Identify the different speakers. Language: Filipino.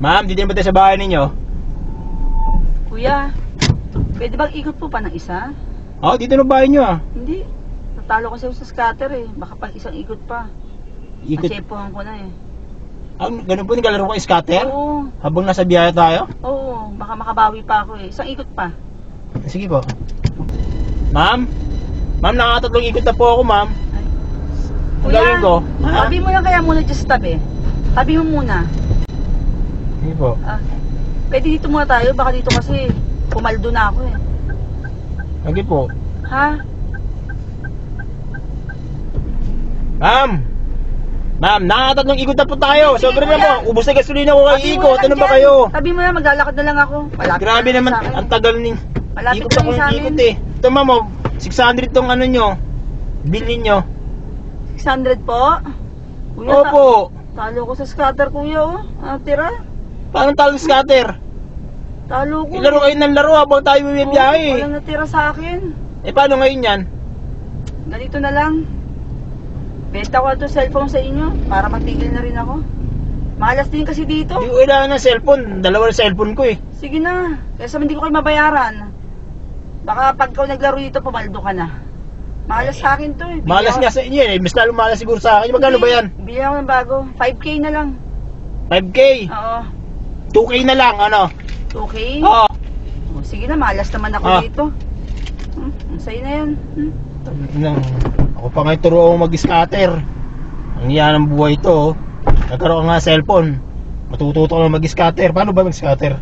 Speaker 1: Ma'am, dito ba tayo sa bahay ninyo?
Speaker 2: Kuya, pwede bang ikot po pa ng isa?
Speaker 1: Oo, dito na bahay nyo
Speaker 2: Hindi. Natalo kasi ako sa scatter eh. Baka pang isang ikot pa.
Speaker 1: Ikot.
Speaker 2: Natsempohan ko na eh.
Speaker 1: Ganun po, naglalaro ko scatter?
Speaker 2: Oo.
Speaker 1: Habang nasa biyahe tayo?
Speaker 2: Oo. Baka makabawi pa ako eh. Isang ikot pa.
Speaker 1: Sige po. Ma'am? Ma'am, nakatatlong ikot na po ako, ma'am. Ang gawin ko? Ha?
Speaker 2: Tabi mo lang kaya muna dyan sa tabi. Tabi mo muna.
Speaker 1: Sige po.
Speaker 2: Pwede dito muna tayo. Baka dito kasi pumaldo na ako eh.
Speaker 1: Sige po.
Speaker 2: Ha?
Speaker 1: Ma'am! Ma'am, nakatatlong ikot na po tayo.
Speaker 2: Sige,
Speaker 1: Sobrang na
Speaker 2: kuya.
Speaker 1: po. Ubus na gasolina ko kay
Speaker 2: Tabi mo
Speaker 1: ikot.
Speaker 2: lang
Speaker 1: Ano ba
Speaker 2: dyan.
Speaker 1: kayo?
Speaker 2: Tabi mo lang. Maglalakad na lang ako. Malapit
Speaker 1: Grabe
Speaker 2: na
Speaker 1: naman.
Speaker 2: sa akin.
Speaker 1: Ang tagal ni.
Speaker 2: Malapit
Speaker 1: Ikot
Speaker 2: na
Speaker 1: ako
Speaker 2: sa
Speaker 1: ng
Speaker 2: amin.
Speaker 1: ikot eh. Ito ma'am, 600 tong ano nyo. Bill ninyo.
Speaker 2: 600 po? Kuya,
Speaker 1: Opo.
Speaker 2: talo ko sa scatter kuya oh. Ano tira?
Speaker 1: Paano talo scatter?
Speaker 2: Talo ko.
Speaker 1: Ilaro kayo ng laro habang tayo bumibiyahe.
Speaker 2: Walang natira sa akin.
Speaker 1: Eh paano ngayon yan?
Speaker 2: Ganito na lang. Benta ko ito cellphone sa inyo para matigil na rin ako. Malas din kasi dito.
Speaker 1: Hindi ko kailangan ng cellphone. Dalawa na cellphone ko eh.
Speaker 2: Sige na. Kesa hindi ko kayo mabayaran. Baka pag ikaw naglaro dito, pumaldo ka na. Malas sa akin to eh.
Speaker 1: Malas nga sa inyo eh. Mas lalo malas siguro sa akin. Magkano ba yan?
Speaker 2: Bili ako ng bago. 5K na lang.
Speaker 1: 5K?
Speaker 2: Oo.
Speaker 1: 2K na lang, ano?
Speaker 2: 2K?
Speaker 1: Oo.
Speaker 2: Oh, sige na, malas naman ako dito. Ang sayo na yan.
Speaker 1: Ako pa ngayon turo ako mag-scatter. Ang yan ang buhay ito. Nagkaroon nga cellphone. Matututo ko na mag-scatter. Paano ba mag-scatter?